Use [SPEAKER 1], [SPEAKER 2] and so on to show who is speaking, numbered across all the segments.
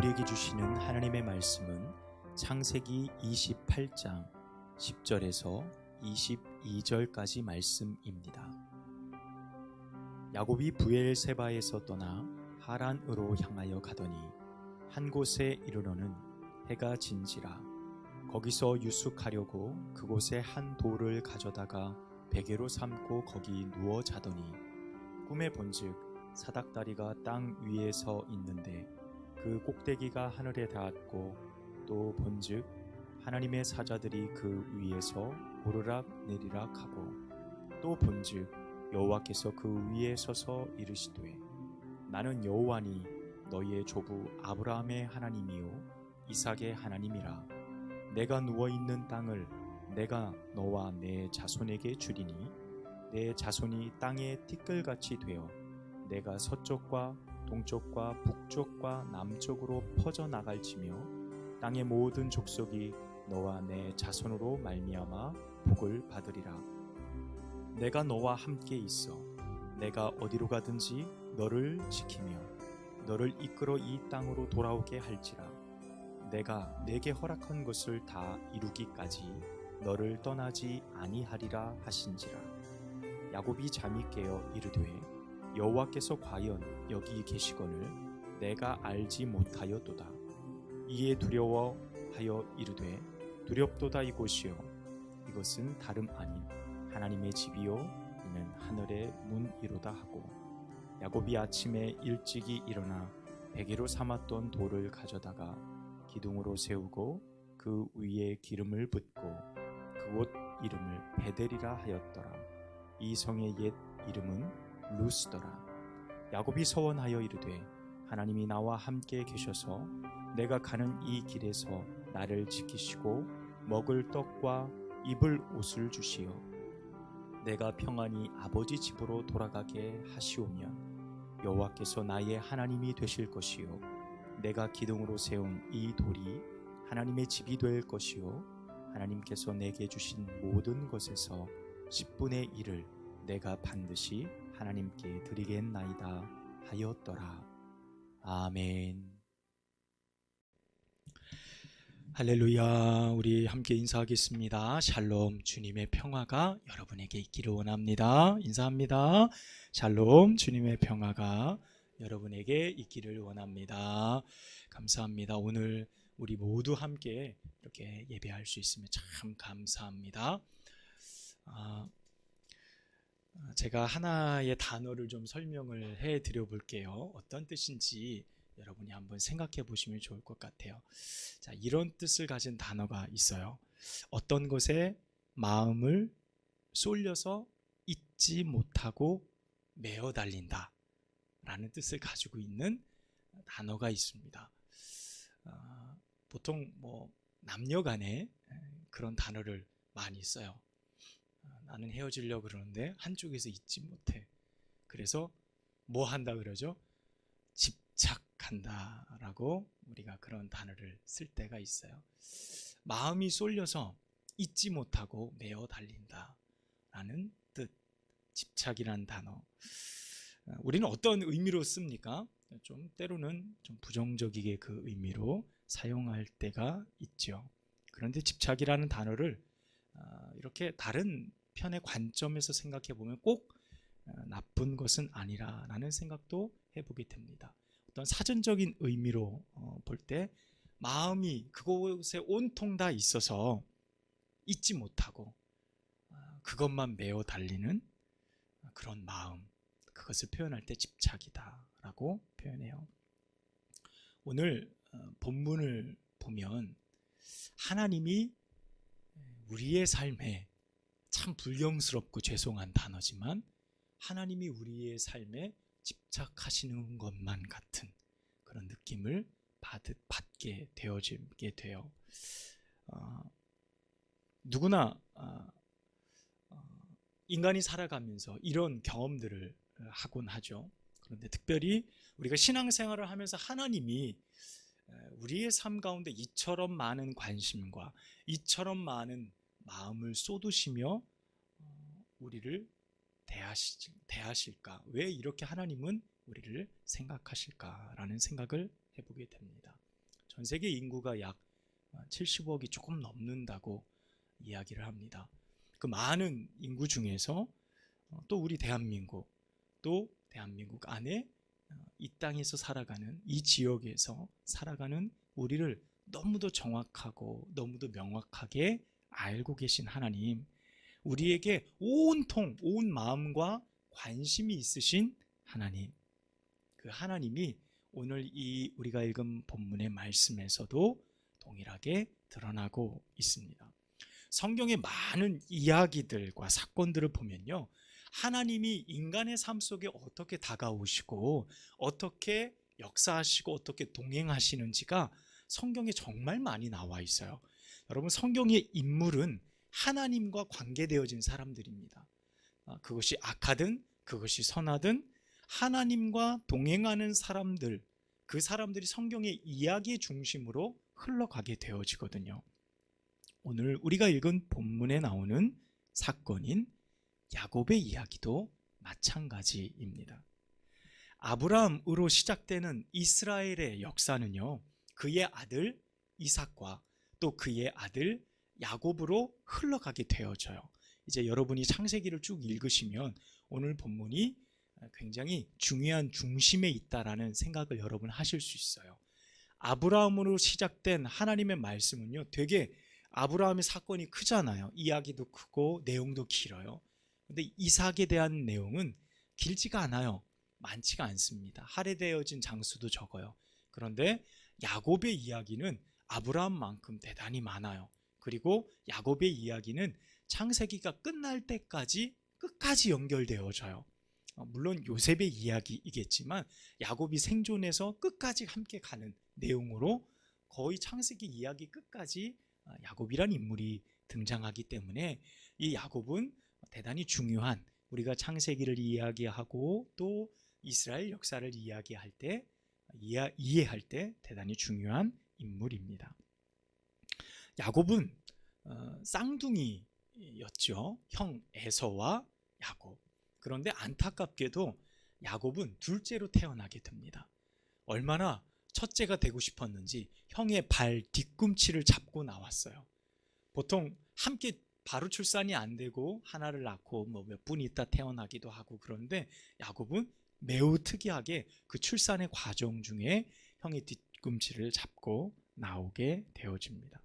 [SPEAKER 1] 우리에게 주시는 하나님의 말씀은 창세기 28장 10절에서 22절까지 말씀입니다. 야곱이 브엘세바에서 떠나 하란으로 향하여 가더니 한 곳에 이르러는 해가 진지라. 거기서 유숙하려고 그곳에 한 돌을 가져다가 베개로 삼고 거기 누워 자더니 꿈에 본즉 사닥다리가 땅 위에 서 있는데 그 꼭대기가 하늘에 닿았고 또 본즉 하나님의 사자들이 그 위에서 오르락 내리락 하고 또 본즉 여호와께서 그 위에 서서 이르시되 나는 여호와니 너희의 조부 아브라함의 하나님이요 이삭의 하나님이라. 내가 누워있는 땅을 내가 너와 내 자손에게 주리니 내 자손이 땅의 티끌같이 되어 내가 서쪽과 동쪽과 북쪽과 남쪽으로 퍼져나갈지며 땅의 모든 족속이 너와 내 자손으로 말미암아 복을 받으리라. 내가 너와 함께 있어 내가 어디로 가든지 너를 지키며 너를 이끌어 이 땅으로 돌아오게 할지라. 내가 내게 허락한 것을 다 이루기까지 너를 떠나지 아니하리라 하신지라. 야곱이 잠이 깨어 이르되 여호와께서 과연 여기 계시거늘 내가 알지 못하였도다. 이에 두려워하여 이르되 두렵도다. 이곳이요 이것은 다름 아닌 하나님의 집이요 이는 하늘의 문이로다 하고 야곱이 아침에 일찍이 일어나 베개로 삼았던 돌을 가져다가 기둥으로 세우고 그 위에 기름을 붓고 그곳 이름을 베델이라 하였더라. 이 성의 옛 이름은 루스더라. 야곱이 서원하여 이르되 하나님이 나와 함께 계셔서 내가 가는 이 길에서 나를 지키시고 먹을 떡과 입을 옷을 주시어 내가 평안히 아버지 집으로 돌아가게 하시오면 여호와께서 나의 하나님이 되실 것이요 내가 기둥으로 세운 이 돌이 하나님의 집이 될 것이요 하나님께서 내게 주신 모든 것에서 10분의 1을 내가 반드시 하나님께 드리겠나이다 하였더라. 아멘. 할렐루야. 우리 함께 인사하겠습니다. 샬롬. 주님의 평화가 여러분에게 있기를 원합니다. 인사합니다. 샬롬. 주님의 평화가 여러분에게 있기를 원합니다. 감사합니다. 오늘 우리 모두 함께 이렇게 예배할 수 있으면 참 감사합니다. 제가 하나의 단어를 좀 설명을 해 드려 볼게요. 어떤 뜻인지 여러분이 한번 생각해 보시면 좋을 것 같아요. 자, 이런 뜻을 가진 단어가 있어요. 어떤 것에 마음을 쏠려서 잊지 못하고 메어 달린다 라는 뜻을 가지고 있는 단어가 있습니다. 보통 남녀 간에 그런 단어를 많이 써요. 나는 헤어지려고 그러는데 한쪽에서 잊지 못해. 그래서 뭐 한다 그러죠? 집착한다 라고 우리가 그런 단어를 쓸 때가 있어요. 마음이 쏠려서 잊지 못하고 메어 달린다 라는 뜻, 집착이라는 단어. 우리는 어떤 의미로 씁니까? 좀 때로는 좀 부정적이게 그 의미로 사용할 때가 있죠. 그런데 집착이라는 단어를 이렇게 다른 편의 관점에서 생각해 보면 꼭 나쁜 것은 아니라라는 생각도 해보게 됩니다. 어떤 사전적인 의미로 볼 때 마음이 그곳에 온통 다 있어서 잊지 못하고 그것만 메어 달리는 그런 마음, 그것을 표현할 때 집착이다라고 표현해요. 오늘 본문을 보면 하나님이 우리의 삶에 참 불경스럽고 죄송한 단어지만 하나님이 우리의 삶에 집착하시는 것만 같은 그런 느낌을 받게 되어지게 돼요. 누구나 인간이 살아가면서 이런 경험들을 하곤 하죠. 그런데 특별히 우리가 신앙생활을 하면서 하나님이 우리의 삶 가운데 이처럼 많은 관심과 이처럼 많은 마음을 쏟으시며 우리를 대하실까? 왜 이렇게 하나님은 우리를 생각하실까라는 생각을 해보게 됩니다. 전 세계 인구가 약 70억이 조금 넘는다고 이야기를 합니다. 그 많은 인구 중에서 또 우리 대한민국, 또 대한민국 안에 이 땅에서 살아가는, 이 지역에서 살아가는 우리를 너무도 정확하고 너무도 명확하게 알고 계신 하나님, 우리에게 온통 온 마음과 관심이 있으신 하나님, 그 하나님이 오늘 이 우리가 읽은 본문의 말씀에서도 동일하게 드러나고 있습니다. 성경의 많은 이야기들과 사건들을 보면요, 하나님이 인간의 삶 속에 어떻게 다가오시고 어떻게 역사하시고 어떻게 동행하시는지가 성경에 정말 많이 나와 있어요. 여러분, 성경의 인물은 하나님과 관계되어진 사람들입니다. 그것이 악하든 그것이 선하든 하나님과 동행하는 사람들, 그 사람들이 성경의 이야기의 중심으로 흘러가게 되어지거든요. 오늘 우리가 읽은 본문에 나오는 사건인 야곱의 이야기도 마찬가지입니다. 아브라함으로 시작되는 이스라엘의 역사는요, 그의 아들 이삭과 또 그의 아들 야곱으로 흘러가게 되어져요. 이제 여러분이 창세기를 쭉 읽으시면 오늘 본문이 굉장히 중요한 중심에 있다라는 생각을 여러분 하실 수 있어요. 아브라함으로 시작된 하나님의 말씀은요, 되게 아브라함의 사건이 크잖아요. 이야기도 크고 내용도 길어요. 근데 이삭에 대한 내용은 길지가 않아요. 많지가 않습니다. 할애되어진 장수도 적어요. 그런데 야곱의 이야기는 아브라함만큼 대단히 많아요. 그리고 야곱의 이야기는 창세기가 끝날 때까지 끝까지 연결되어져요. 물론 요셉의 이야기이겠지만 야곱이 생존해서 끝까지 함께 가는 내용으로 거의 창세기 이야기 끝까지 야곱이란 인물이 등장하기 때문에 이 야곱은 대단히 중요한, 우리가 창세기를 이야기하고 또 이스라엘 역사를 이야기할 때, 이해할 때 대단히 중요한 인물입니다. 야곱은 쌍둥이였죠. 형 에서와 야곱. 그런데 안타깝게도 야곱은 둘째로 태어나게 됩니다. 얼마나 첫째가 되고 싶었는지 형의 발 뒤꿈치를 잡고 나왔어요. 보통 함께 바로 출산이 안 되고 하나를 낳고 몇 분 있다 태어나기도 하고, 그런데 야곱은 매우 특이하게 그 출산의 과정 중에 형의 뒤꿈치를 잡고 나오게 되어집니다.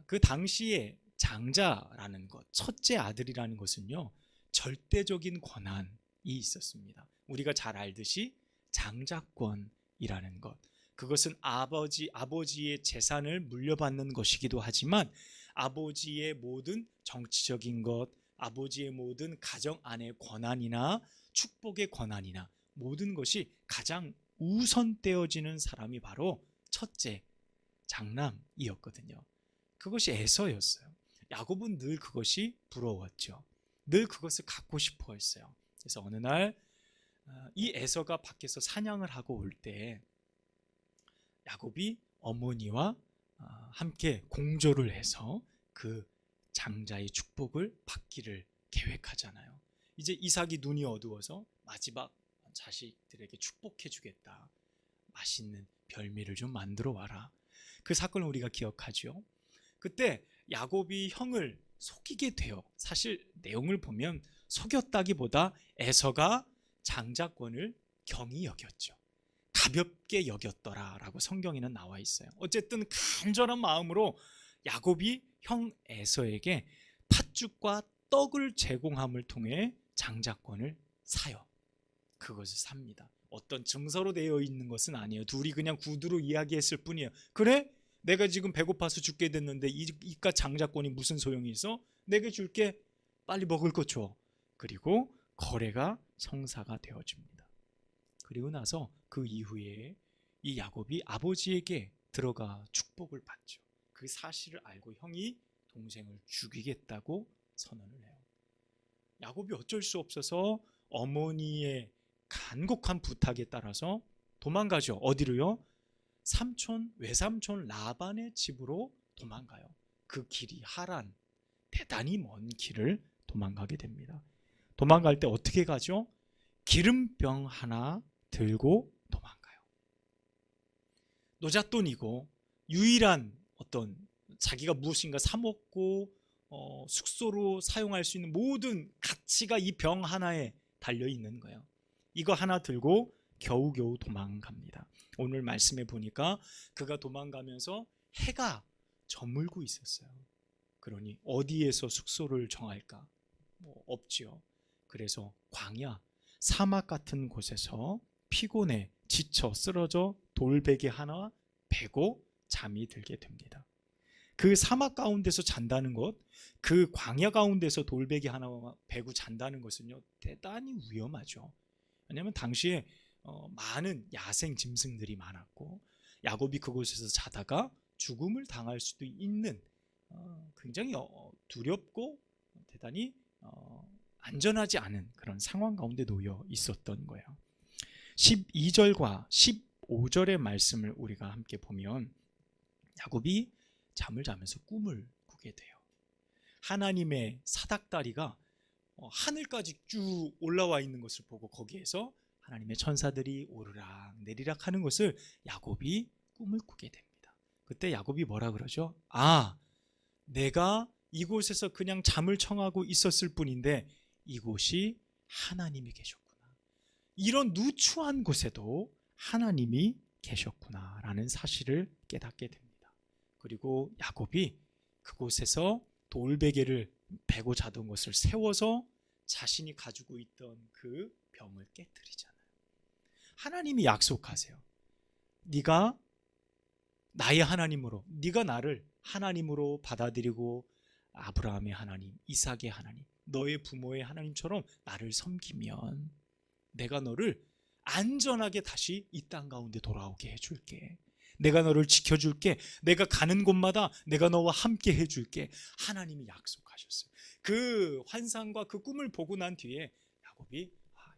[SPEAKER 1] 그 당시에 장자라는 것, 첫째 아들이라는 것은요, 절대적인 권한이 있었습니다. 우리가 잘 알듯이 장자권이라는 것, 그것은 아버지의 재산을 물려받는 것이기도 하지만 아버지의 모든 정치적인 것, 아버지의 모든 가정 안의 권한이나 축복의 권한이나 모든 것이 가장 우선되어지는 사람이 바로 첫째, 장남이었거든요. 그것이 에서였어요. 야곱은 늘 그것이 부러웠죠. 늘 그것을 갖고 싶어 했어요. 그래서 어느 날 이 에서가 밖에서 사냥을 하고 올 때 야곱이 어머니와 함께 공조를 해서 그 장자의 축복을 받기를 계획하잖아요. 이제 이삭이 눈이 어두워서 마지막 자식들에게 축복해 주겠다. 맛있는 별미를 좀 만들어 와라. 그 사건을 우리가 기억하죠. 그때 야곱이 형을 속이게 돼요. 사실 내용을 보면 속였다기보다 에서가 장자권을 경히 여겼죠. 가볍게 여겼더라라고 성경에는 나와 있어요. 어쨌든 간절한 마음으로 야곱이 형 에서에게 팥죽과 떡을 제공함을 통해 장자권을 사요. 그것을 삽니다. 어떤 증서로 되어 있는 것은 아니에요. 둘이 그냥 구두로 이야기했을 뿐이에요. 그래? 내가 지금 배고파서 죽게 됐는데 이깟 장자권이 무슨 소용이 있어? 내가 줄게. 빨리 먹을 거 줘. 그리고 거래가 성사가 되어집니다. 그리고 나서 그 이후에 이 야곱이 아버지에게 들어가 축복을 받죠. 그 사실을 알고 형이 동생을 죽이겠다고 선언을 해요. 야곱이 어쩔 수 없어서 어머니의 간곡한 부탁에 따라서 도망가죠. 어디로요? 외삼촌 라반의 집으로 도망가요. 그 길이 하란, 대단히 먼 길을 도망가게 됩니다. 도망갈 때 어떻게 가죠? 기름병 하나 들고 도망가요. 노잣돈이고 유일한 어떤 자기가 무엇인가 사 먹고 숙소로 사용할 수 있는 모든 가치가 이 병 하나에 달려 있는 거예요. 이거 하나 들고 겨우겨우 도망갑니다. 오늘 말씀에 보니까 그가 도망가면서 해가 저물고 있었어요. 그러니 어디에서 숙소를 정할까? 없지요. 그래서 광야, 사막 같은 곳에서 피곤해 지쳐 쓰러져 돌베개 하나 베고 잠이 들게 됩니다. 그 사막 가운데서 잔다는 것, 그 광야 가운데서 돌베개 하나 베고 잔다는 것은요, 대단히 위험하죠. 왜냐하면 당시에 많은 야생 짐승들이 많았고 야곱이 그곳에서 자다가 죽음을 당할 수도 있는 굉장히 두렵고 대단히 안전하지 않은 그런 상황 가운데 놓여 있었던 거예요. 12절과 15절의 말씀을 우리가 함께 보면 야곱이 잠을 자면서 꿈을 꾸게 돼요. 하나님의 사닥다리가 하늘까지 쭉 올라와 있는 것을 보고 거기에서 하나님의 천사들이 오르락 내리락 하는 것을 야곱이 꿈을 꾸게 됩니다. 그때 야곱이 뭐라 그러죠? 내가 이곳에서 그냥 잠을 청하고 있었을 뿐인데 이곳이 하나님이 계셨구나. 이런 누추한 곳에도 하나님이 계셨구나 라는 사실을 깨닫게 됩니다. 그리고 야곱이 그곳에서 돌베개를 베고 자던 것을 세워서 자신이 가지고 있던 그 병을 깨뜨리잖아요. 하나님이 약속하세요. 네가 나의 하나님으로, 네가 나를 하나님으로 받아들이고 아브라함의 하나님, 이삭의 하나님, 너의 부모의 하나님처럼 나를 섬기면 내가 너를 안전하게 다시 이 땅 가운데 돌아오게 해줄게. 내가 너를 지켜줄게. 내가 가는 곳마다 내가 너와 함께 해줄게. 하나님이 약속하셨어요. 그 환상과 그 꿈을 보고 난 뒤에 야곱이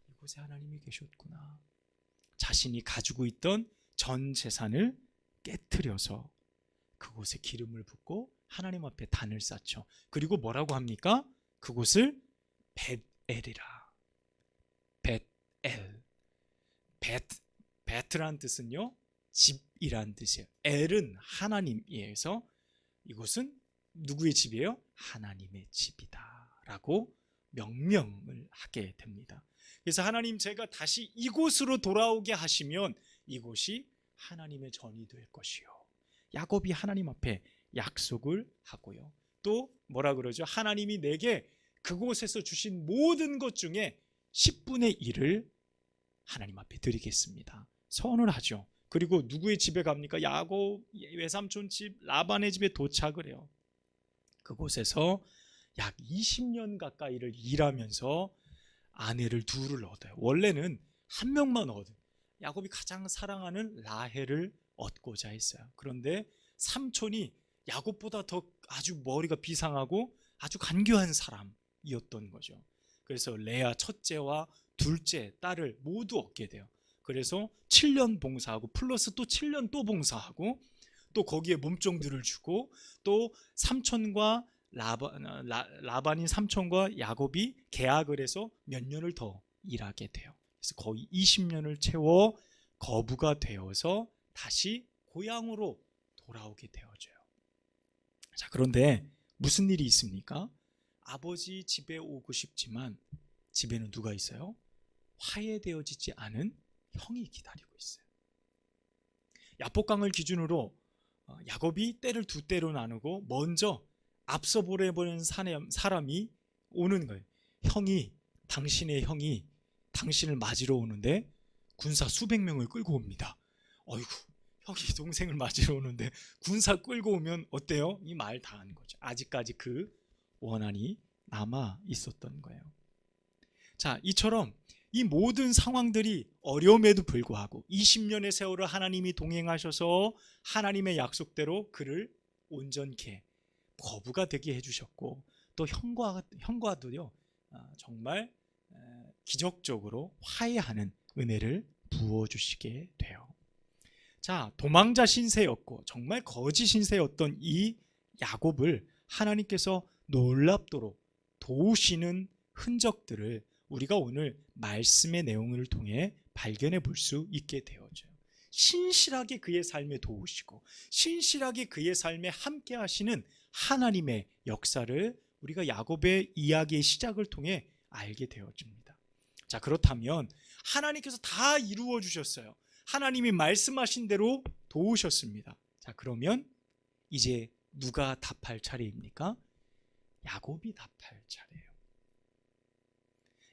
[SPEAKER 1] 이곳에 하나님이 계셨구나. 자신이 가지고 있던 전 재산을 깨트려서 그곳에 기름을 붓고 하나님 앞에 단을 쌓죠. 그리고 뭐라고 합니까? 그곳을 벳엘이라. 벳엘. 베트란 뜻은요, 집이란 뜻이에요. 엘은 하나님이에서 이곳은 누구의 집이에요? 하나님의 집이다 라고 명명을 하게 됩니다. 그래서 하나님, 제가 다시 이곳으로 돌아오게 하시면 이곳이 하나님의 전이 될 것이요. 야곱이 하나님 앞에 약속을 하고요. 또 뭐라 그러죠? 하나님이 내게 그곳에서 주신 모든 것 중에 10분의 1을 하나님 앞에 드리겠습니다. 선을 하죠. 그리고 누구의 집에 갑니까? 야곱 외삼촌 집 라반의 집에 도착을 해요. 그곳에서 약 20년 가까이를 일하면서 아내를 둘을 얻어요. 원래는 한 명만 얻어요. 야곱이 가장 사랑하는 라헬을 얻고자 했어요. 그런데 삼촌이 야곱보다 더 아주 머리가 비상하고 아주 간교한 사람이었던 거죠. 그래서 레아 첫째와 둘째 딸을 모두 얻게 돼요. 그래서 7년 봉사하고 플러스 또 7년 또 봉사하고 또 거기에 몸종들을 주고 또 삼촌과 라반인 삼촌과 야곱이 계약을 해서 몇 년을 더 일하게 돼요. 그래서 거의 20년을 채워 거부가 되어서 다시 고향으로 돌아오게 되어져요. 자, 그런데 무슨 일이 있습니까? 아버지 집에 오고 싶지만 집에는 누가 있어요? 화해되어지지 않은 형이 기다리고 있어요. 야복강을 기준으로 야곱이 때를 두 때로 나누고 먼저 앞서 보내보낸 사람이 오는 거예요. 당신의 형이 당신을 맞으러 오는데 군사 수백 명을 끌고 옵니다. 어이구, 형이 동생을 맞으러 오는데 군사 끌고 오면 어때요? 이 말 다 하는 거죠. 아직까지 그 원한이 남아 있었던 거예요. 자, 이처럼 이 모든 상황들이 어려움에도 불구하고 20년의 세월을 하나님이 동행하셔서 하나님의 약속대로 그를 온전케 거부가 되게 해주셨고 또 형과도요 정말 기적적으로 화해하는 은혜를 부어주시게 돼요. 자, 도망자 신세였고 정말 거짓 신세였던 이 야곱을 하나님께서 놀랍도록 도우시는 흔적들을 우리가 오늘 말씀의 내용을 통해 발견해 볼 수 있게 되어져요. 신실하게 그의 삶에 도우시고 신실하게 그의 삶에 함께 하시는 하나님의 역사를 우리가 야곱의 이야기의 시작을 통해 알게 되어집니다. 자, 그렇다면 하나님께서 다 이루어 주셨어요. 하나님이 말씀하신 대로 도우셨습니다. 자, 그러면 이제 누가 답할 차례입니까? 야곱이 답할 차례예요.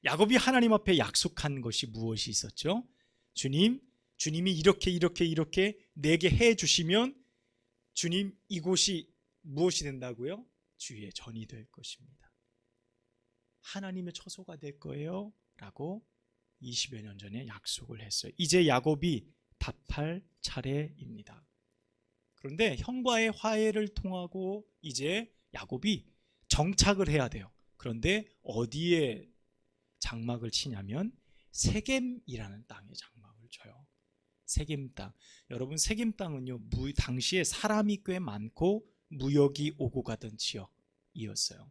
[SPEAKER 1] 야곱이 하나님 앞에 약속한 것이 무엇이 있었죠? 주님이 이렇게 내게 해 주시면 주님, 이곳이 무엇이 된다고요? 주의 전이 될 것입니다. 하나님의 처소가 될 거예요 라고 20여 년 전에 약속을 했어요. 이제 야곱이 답할 차례입니다. 그런데 형과의 화해를 통하고 이제 야곱이 정착을 해야 돼요. 그런데 어디에 장막을 치냐면 세겜이라는 땅에 장막을 쳐요. 세겜 땅. 여러분, 세겜 땅은요, 당시에 사람이 꽤 많고 무역이 오고 가던 지역이었어요.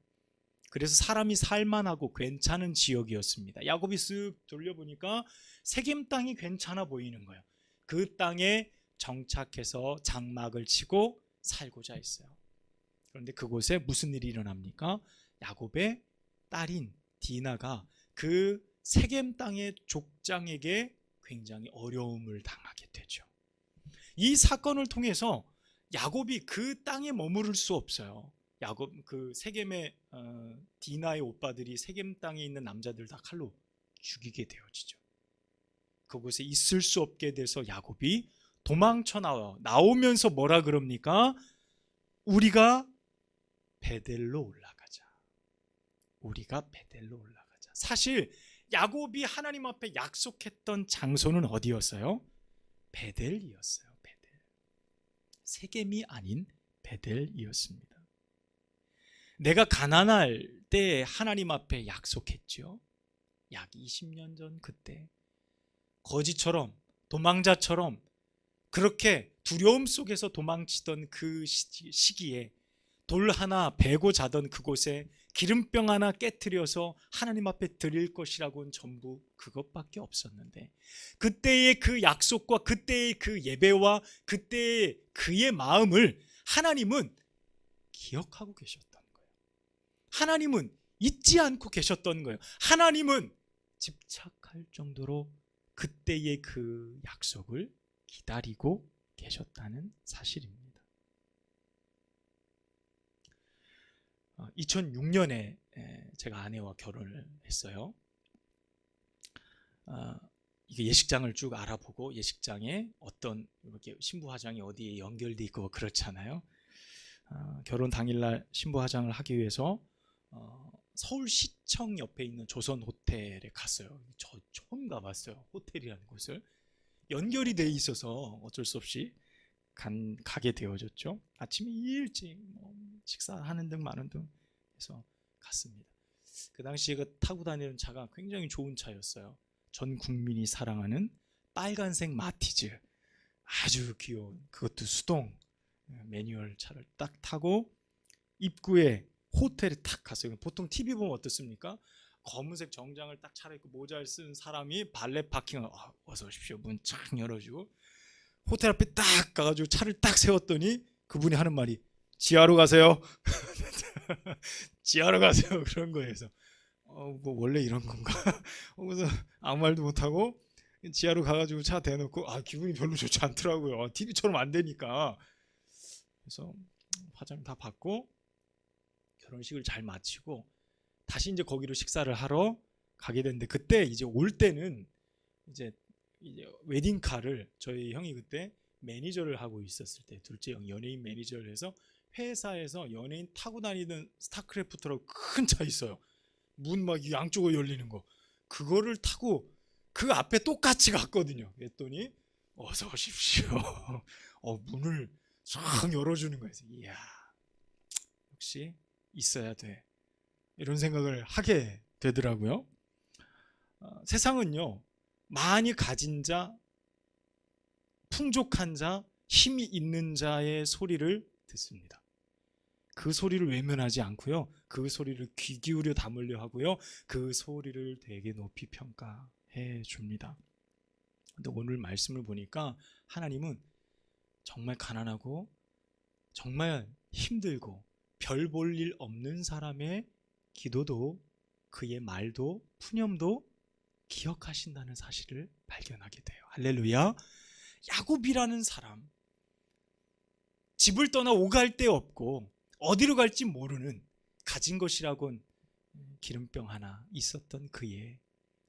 [SPEAKER 1] 그래서 사람이 살만하고 괜찮은 지역이었습니다. 야곱이 쓱 돌려보니까 세겜 땅이 괜찮아 보이는 거예요. 그 땅에 정착해서 장막을 치고 살고자 했어요. 그런데 그곳에 무슨 일이 일어납니까? 야곱의 딸인 디나가 그 세겜 땅의 족장에게 굉장히 어려움을 당하게 되죠. 이 사건을 통해서 야곱이 그 땅에 머무를 수 없어요. 야곱, 그 세겜의 디나의 오빠들이 세겜 땅에 있는 남자들 다 칼로 죽이게 되어지죠. 그곳에 있을 수 없게 돼서 야곱이 도망쳐 나오면서 뭐라 그럽니까? 우리가 베델로 올라가자. 우리가 베델로 올라가자. 사실 야곱이 하나님 앞에 약속했던 장소는 어디였어요? 베델이었어요. 베델. 세겜이 아닌 베델이었습니다. 내가 가난할 때 하나님 앞에 약속했죠. 약 20년 전 그때 거지처럼 도망자처럼 그렇게 두려움 속에서 도망치던 그 시기에 돌 하나 베고 자던 그곳에 기름병 하나 깨트려서 하나님 앞에 드릴 것이라고는 전부 그것밖에 없었는데 그때의 그 약속과 그때의 그 예배와 그때의 그의 마음을 하나님은 기억하고 계셨던 거예요. 하나님은 잊지 않고 계셨던 거예요. 하나님은 집착할 정도로 그때의 그 약속을 기다리고 계셨다는 사실입니다. 2006년에 제가 아내와 결혼을 했어요. 이게 예식장을 쭉 알아보고 예식장에 어떤 이렇게 신부 화장이 어디에 연결돼 있고 그렇잖아요. 결혼 당일날 신부 화장을 하기 위해서 서울시청 옆에 있는 조선 호텔에 갔어요. 저 처음 가봤어요. 호텔이라는 곳을. 연결이 돼 있어서 어쩔 수 없이 가게 되어졌죠. 아침에 일찍 식사하는 등 마는 등 해서 갔습니다. 그 당시에 타고 다니는 차가 굉장히 좋은 차였어요. 전 국민이 사랑하는 빨간색 마티즈, 아주 귀여운 그것도 수동 매뉴얼 차를 딱 타고 입구에 호텔에 딱 갔어요. 보통 TV 보면 어떻습니까? 검은색 정장을 딱 차려입고 모자를 쓴 사람이 발렛 파킹을 어서 오십시오 문 착 열어주고 호텔 앞에 딱 가가지고 차를 딱 세웠더니 그분이 하는 말이 지하로 가세요. 지하로 가세요. 그런 거예요. 그래서 뭐 원래 이런 건가? 그래서 아무 말도 못하고 지하로 가가지고 차 대놓고 기분이 별로 좋지 않더라고요. TV처럼 안 되니까. 그래서 화장 다 받고 결혼식을 잘 마치고 다시 이제 거기로 식사를 하러 가게 됐는데 그때 이제 올 때는 이제 웨딩카를 저희 형이 그때 매니저를 하고 있었을 때 둘째 형 연예인 매니저를 해서 회사에서 연예인 타고 다니는 스타크래프트라고 큰 차 있어요. 문 막 양쪽으로 열리는 거 그거를 타고 그 앞에 똑같이 갔거든요. 그랬더니 어서 오십시오. 문을 쫙 열어주는 거예요. 이야 역시 있어야 돼 이런 생각을 하게 되더라고요. 세상은요 많이 가진 자, 풍족한 자, 힘이 있는 자의 소리를 듣습니다. 그 소리를 외면하지 않고요. 그 소리를 귀 기울여 담으려 하고요. 그 소리를 되게 높이 평가해 줍니다. 근데 오늘 말씀을 보니까 하나님은 정말 가난하고 정말 힘들고 별 볼 일 없는 사람의 기도도, 그의 말도, 푸념도 기억하신다는 사실을 발견하게 돼요. 할렐루야. 야곱이라는 사람, 집을 떠나 오갈 데 없고 어디로 갈지 모르는, 가진 것이라곤 기름병 하나 있었던 그의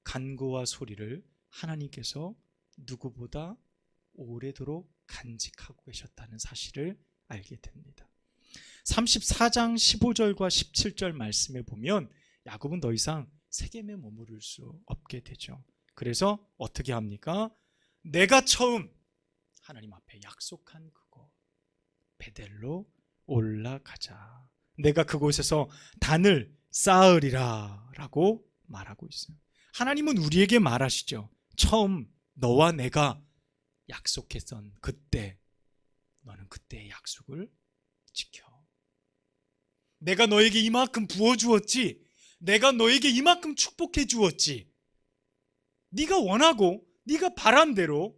[SPEAKER 1] 간구와 소리를 하나님께서 누구보다 오래도록 간직하고 계셨다는 사실을 알게 됩니다. 34장 15절과 17절 말씀에 보면 야곱은 더 이상 세겜에 머무를 수 없게 되죠. 그래서 어떻게 합니까? 내가 처음 하나님 앞에 약속한 그곳 베델로 올라가자. 내가 그곳에서 단을 쌓으리라 라고 말하고 있어요. 하나님은 우리에게 말하시죠. 처음 너와 내가 약속했던 그때, 너는 그때의 약속을 지켜. 내가 너에게 이만큼 부어주었지, 내가 너에게 이만큼 축복해 주었지, 네가 원하고 네가 바란 대로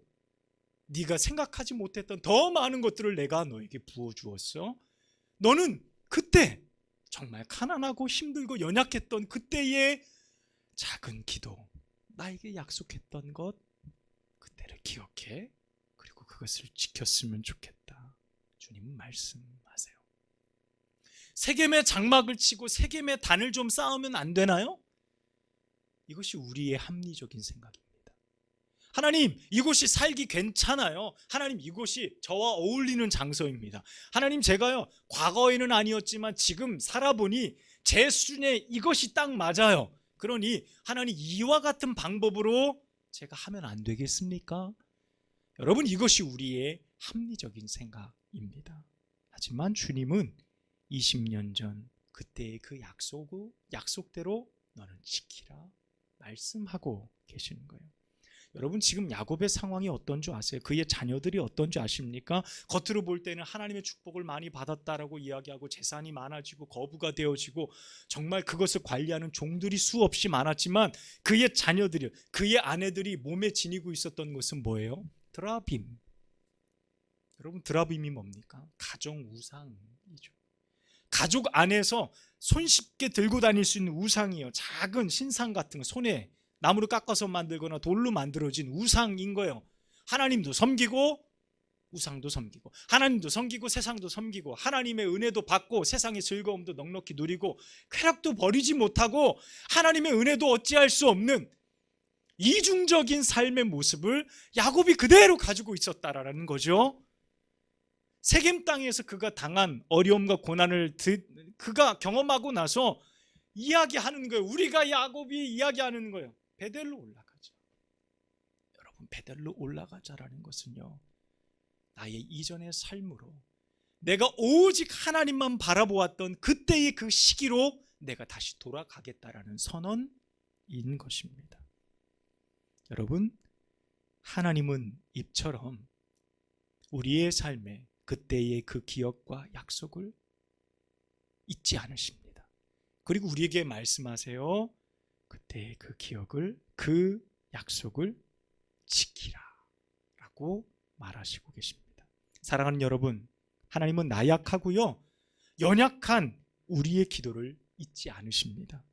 [SPEAKER 1] 네가 생각하지 못했던 더 많은 것들을 내가 너에게 부어주었어. 너는 그때 정말 가난하고 힘들고 연약했던 그때의 작은 기도, 나에게 약속했던 것, 그때를 기억해. 그리고 그것을 지켰으면 좋겠다. 주님은 말씀하세요. 세겜의 장막을 치고 세겜의 단을 좀 쌓으면 안 되나요? 이것이 우리의 합리적인 생각입니다. 하나님, 이곳이 살기 괜찮아요. 하나님, 이곳이 저와 어울리는 장소입니다. 하나님, 제가요 과거에는 아니었지만 지금 살아보니 제 수준에 이것이 딱 맞아요. 그러니 하나님, 이와 같은 방법으로 제가 하면 안 되겠습니까? 여러분, 이것이 우리의 합리적인 생각입니다. 하지만 주님은 20년 전 그때의 그 약속대로 너는 지키라 말씀하고 계시는 거예요. 여러분, 지금 야곱의 상황이 어떤 줄 아세요? 그의 자녀들이 어떤 줄 아십니까? 겉으로 볼 때는 하나님의 축복을 많이 받았다라고 이야기하고 재산이 많아지고 거부가 되어지고 정말 그것을 관리하는 종들이 수없이 많았지만 그의 자녀들이, 그의 아내들이 몸에 지니고 있었던 것은 뭐예요? 드라빔. 여러분, 드라빔이 뭡니까? 가정 우상이죠. 가족 안에서 손쉽게 들고 다닐 수 있는 우상이에요. 작은 신상 같은 거, 손에 나무를 깎아서 만들거나 돌로 만들어진 우상인 거예요. 하나님도 섬기고 우상도 섬기고, 하나님도 섬기고 세상도 섬기고, 하나님의 은혜도 받고 세상의 즐거움도 넉넉히 누리고 쾌락도 버리지 못하고 하나님의 은혜도 어찌할 수 없는 이중적인 삶의 모습을 야곱이 그대로 가지고 있었다라는 거죠. 세겜 땅에서 그가 당한 어려움과 고난을 그가 경험하고 나서 이야기하는 거예요. 우리가 야곱이 이야기하는 거예요. 베델로 올라가자. 여러분, 베델로 올라가자라는 것은요, 나의 이전의 삶으로 내가 오직 하나님만 바라보았던 그때의 그 시기로 내가 다시 돌아가겠다라는 선언인 것입니다. 여러분, 하나님은 입처럼 우리의 삶에 그때의 그 기억과 약속을 잊지 않으십니다. 그리고 우리에게 말씀하세요. 그때의 그 기억을, 그 약속을 지키라 라고 말하시고 계십니다. 사랑하는 여러분, 하나님은 나약하고요 연약한 우리의 기도를 잊지 않으십니다.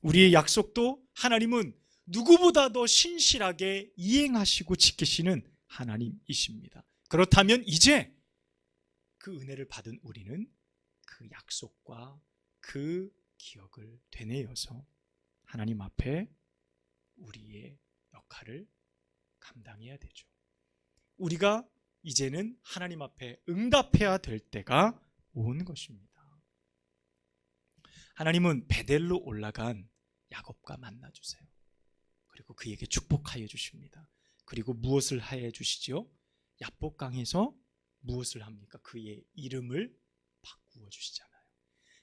[SPEAKER 1] 우리의 약속도 하나님은 누구보다 더 신실하게 이행하시고 지키시는 하나님이십니다. 그렇다면 이제 그 은혜를 받은 우리는 그 약속과 그 기억을 되뇌어서 하나님 앞에 우리의 역할을 감당해야 되죠. 우리가 이제는 하나님 앞에 응답해야 될 때가 온 것입니다. 하나님은 베델로 올라간 야곱과 만나주세요. 그리고 그에게 축복하여 주십니다. 그리고 무엇을 하여 주시죠? 야복강에서 무엇을 합니까? 그의 이름을 바꾸어 주시잖아요.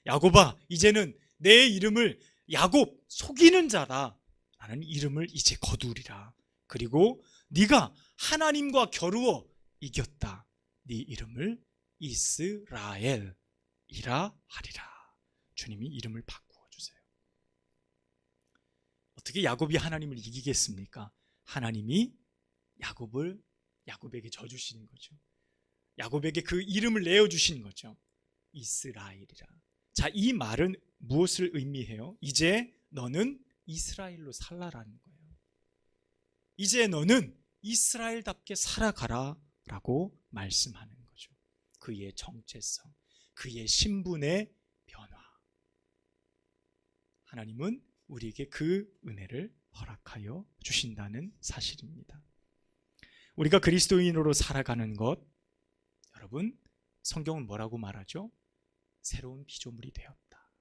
[SPEAKER 1] 야곱아, 이제는 내 이름을 야곱, 속이는 자다 라는 이름을 이제 거두리라. 그리고 네가 하나님과 겨루어 이겼다. 네 이름을 이스라엘이라 하리라. 주님이 이름을 바꾸어 주세요. 어떻게 야곱이 하나님을 이기겠습니까? 하나님이 야곱에게 져주시는 거죠. 야곱에게 그 이름을 내어주신 거죠. 이스라엘이라. 자, 이 말은 무엇을 의미해요? 이제 너는 이스라엘로 살라라는 거예요. 이제 너는 이스라엘답게 살아가라 라고 말씀하는 거죠. 그의 정체성, 그의 신분의 변화. 하나님은 우리에게 그 은혜를 허락하여 주신다는 사실입니다. 우리가 그리스도인으로 살아가는 것, 여러분, 성경은 뭐라고 말하죠? 새로운 피조물이 되었다,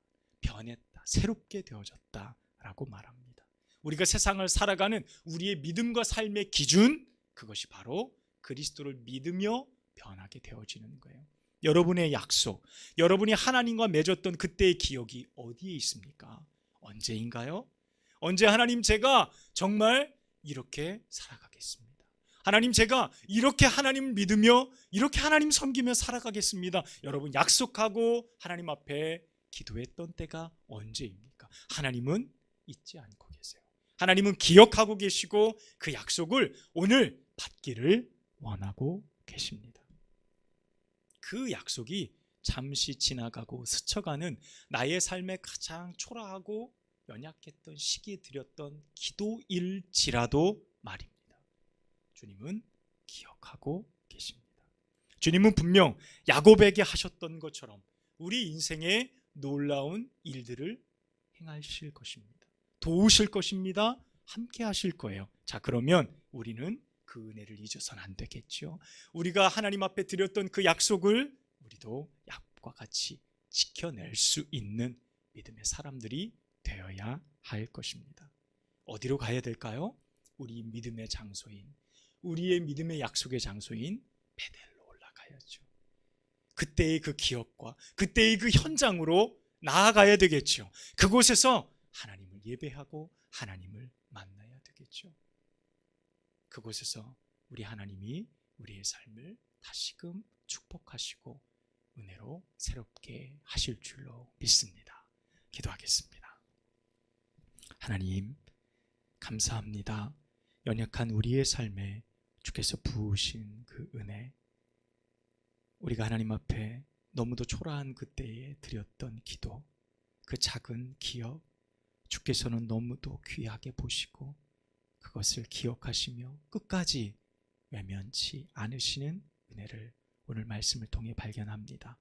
[SPEAKER 1] 변했다, 새롭게 되어졌다 라고 말합니다. 우리가 세상을 살아가는 우리의 믿음과 삶의 기준, 그것이 바로 그리스도를 믿으며 변하게 되어지는 거예요. 여러분의 약속, 여러분이 하나님과 맺었던 그때의 기억이 어디에 있습니까? 언제인가요? 언제 하나님, 제가 정말 이렇게 살아가겠습니다. 하나님, 제가 이렇게 하나님 믿으며 이렇게 하나님 섬기며 살아가겠습니다. 여러분, 약속하고 하나님 앞에 기도했던 때가 언제입니까? 하나님은 잊지 않고 계세요. 하나님은 기억하고 계시고 그 약속을 오늘 받기를 원하고 계십니다. 그 약속이 잠시 지나가고 스쳐가는 나의 삶의 가장 초라하고 연약했던 시기에 드렸던 기도일지라도 말입니다. 주님은 기억하고 계십니다. 주님은 분명 야곱에게 하셨던 것처럼 우리 인생에 놀라운 일들을 행하실 것입니다. 도우실 것입니다. 함께 하실 거예요. 자, 그러면 우리는 그 은혜를 잊어서는 안 되겠죠. 우리가 하나님 앞에 드렸던 그 약속을 우리도 약과 같이 지켜낼 수 있는 믿음의 사람들이 되어야 할 것입니다. 어디로 가야 될까요? 우리 믿음의 장소인, 우리의 믿음의 약속의 장소인 베델로 올라가야죠. 그때의 그 기억과 그때의 그 현장으로 나아가야 되겠죠. 그곳에서 하나님을 예배하고 하나님을 만나야 되겠죠. 그곳에서 우리 하나님이 우리의 삶을 다시금 축복하시고 은혜로 새롭게 하실 줄로 믿습니다. 기도하겠습니다. 하나님, 감사합니다. 연약한 우리의 삶에 주께서 부으신 그 은혜, 우리가 하나님 앞에 너무도 초라한 그때에 드렸던 기도, 그 작은 기억, 주께서는 너무도 귀하게 보시고 그것을 기억하시며 끝까지 외면치 않으시는 은혜를 오늘 말씀을 통해 발견합니다.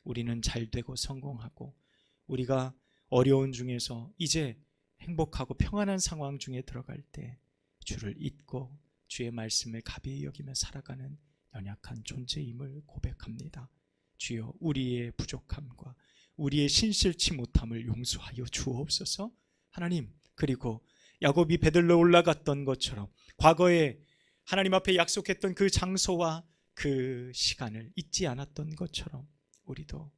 [SPEAKER 1] 우리는 잘되고 성공하고 우리가 어려운 중에서 이제 행복하고 평안한 상황 중에 들어갈 때 주를 잊고 주의 말씀을 가벼이 여기며 살아가는 연약한 존재임을 고백합니다. 주여, 우리의 부족함과 우리의 신실치 못함을 용서하여 주옵소서. 하나님, 그리고 야곱이 베들로 올라갔던 것처럼 과거에 하나님 앞에 약속했던 그 장소와 그 시간을 잊지 않았던 것처럼 우리도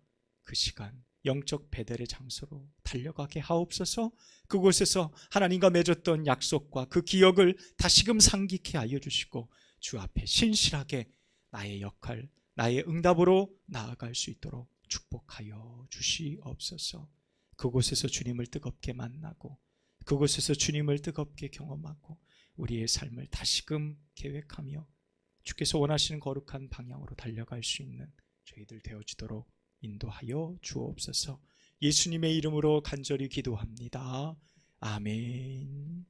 [SPEAKER 1] 그 시간, 영적 베델의 장소로 달려가게 하옵소서. 그곳에서 하나님과 맺었던 약속과 그 기억을 다시금 상기케 하여 주시고 주 앞에 신실하게 나의 역할, 나의 응답으로 나아갈 수 있도록 축복하여 주시옵소서. 그곳에서 주님을 뜨겁게 만나고 그곳에서 주님을 뜨겁게 경험하고 우리의 삶을 다시금 계획하며 주께서 원하시는 거룩한 방향으로 달려갈 수 있는 저희들 되어지도록 인도하여 주옵소서. 예수님의 이름으로 간절히 기도합니다. 아멘.